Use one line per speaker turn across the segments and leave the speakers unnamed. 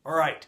All right,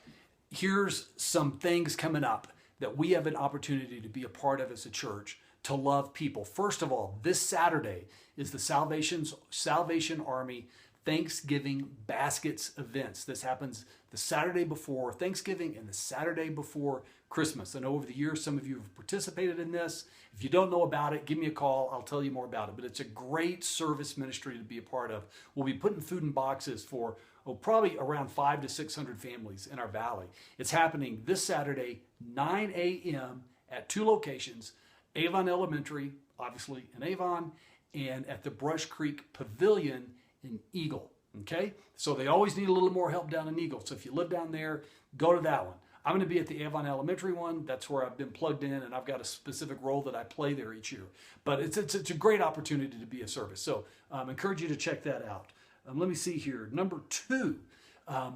here's some things coming up that we have an opportunity to be a part of as a church to love people. First of all, this Saturday is the Salvation Army Thanksgiving Baskets events. This happens the Saturday before Thanksgiving and the Saturday before Christmas. I know over the years some of you have participated in this. If you don't know about it, give me a call. I'll tell you more about it. But it's a great service ministry to be a part of. We'll be putting food in boxes for probably around 500 to 600 families in our valley. It's happening this Saturday, 9 a.m. at two locations, Avon Elementary, obviously in Avon, and at the Brush Creek Pavilion in Eagle. Okay? So they always need a little more help down in Eagle. So if you live down there, go to that one. I'm going to be at the Avon Elementary one. That's where I've been plugged in, and I've got a specific role that I play there each year. But it's a great opportunity to be a service. So I encourage you to check that out. Let me see here. Number 2,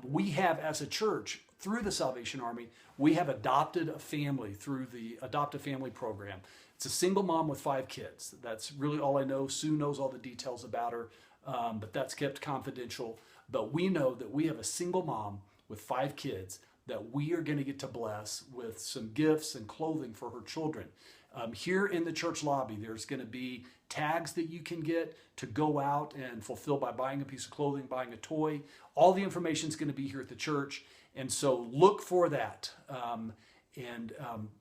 we have as a church, through the Salvation Army, we have adopted a family through the Adopt a Family program. It's a single mom with 5 kids. That's really all I know. Sue knows all the details about her, but that's kept confidential. But we know that we have a single mom with 5 kids that we are going to get to bless with some gifts and clothing for her children. Here in the church lobby, there's going to be tags that you can get to go out and fulfill by buying a piece of clothing, buying a toy. All the information is going to be here at the church. And so look for that and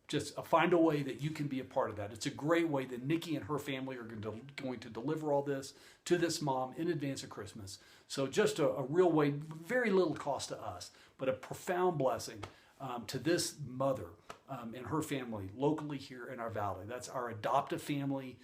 just find a way that you can be a part of that. It's a great way that Nikki and her family are going to deliver all this to this mom in advance of Christmas. So just a real way, very little cost to us, but a profound blessing to this mother and her family locally here in our valley. That's our Adopt a Family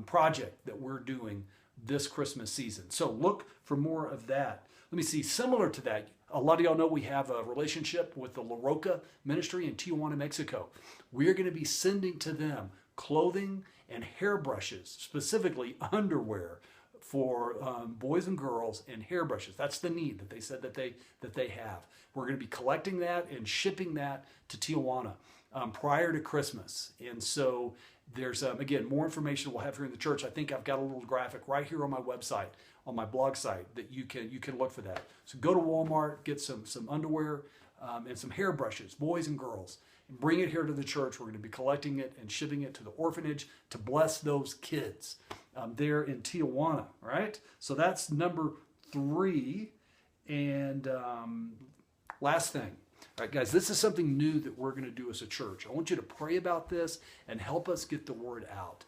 project that we're doing this Christmas season. So look for more of that. Let me see, similar to that, a lot of y'all know we have a relationship with the La Roca Ministry in Tijuana, Mexico. We are going to be sending to them clothing and hairbrushes, specifically underwear for boys and girls and hairbrushes. That's the need that they said that they have. We're going to be collecting that and shipping that to Tijuana prior to Christmas. And so there's, again, more information we'll have here in the church. I think I've got a little graphic right here on my website, on my blog site, that you can look for that. So go to Walmart, get some underwear and some hairbrushes, boys and girls, and bring it here to the church. We're going to be collecting it and shipping it to the orphanage to bless those kids there in Tijuana, right? So that's number 3. And last thing. All right, guys, this is something new that we're going to do as a church. I want you to pray about this and help us get the word out.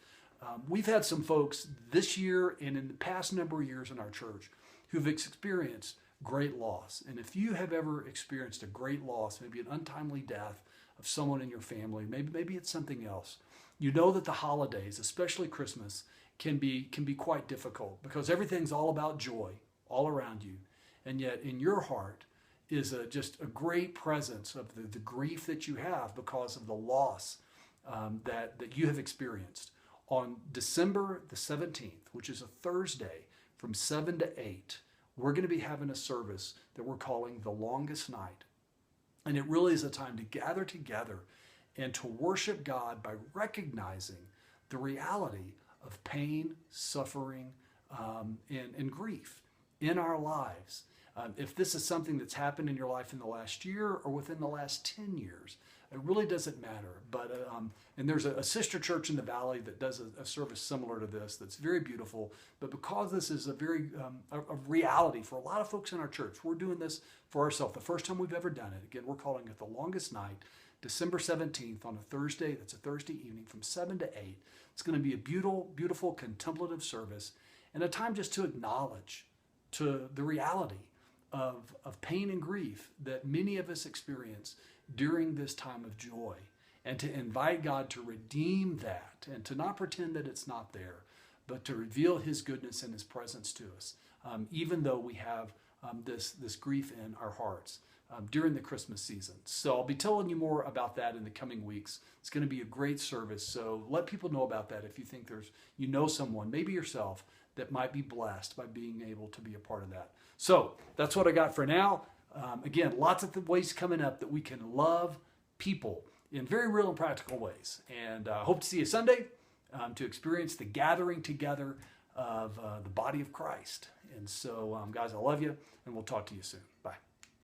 We've had some folks this year and in the past number of years in our church who've experienced great loss. And if you have ever experienced a great loss, maybe an untimely death of someone in your family, maybe it's something else, you know that the holidays, especially Christmas, can be quite difficult because everything's all about joy all around you. And yet in your heart is just a great presence of the grief that you have because of the loss that you have experienced. On December the 17th, which is a Thursday, from 7 to 8, we're going to be having a service that we're calling The Longest Night. And it really is a time to gather together and to worship God by recognizing the reality of pain, suffering, and grief in our lives. If this is something that's happened in your life in the last year or within the last 10 years, it really doesn't matter. But and there's a sister church in the valley that does a service similar to this that's very beautiful. But because this is a very a reality for a lot of folks in our church, we're doing this for ourselves. The first time we've ever done it. Again, we're calling it The Longest Night, December 17th on a Thursday. That's a Thursday evening from 7 to 8. It's going to be a beautiful contemplative service and a time just to acknowledge to the reality of pain and grief that many of us experience during this time of joy, and to invite God to redeem that and to not pretend that it's not there, but to reveal His goodness and His presence to us, even though we have this grief in our hearts during the Christmas season. So I'll be telling you more about that in the coming weeks. It's going to be a great service, so let people know about that if you think you know someone, maybe yourself, that might be blessed by being able to be a part of that. So that's what I got for now. Again, lots of ways coming up that we can love people in very real and practical ways. And hope to see you Sunday to experience the gathering together of the body of Christ. And so, guys, I love you, and we'll talk to you soon. Bye.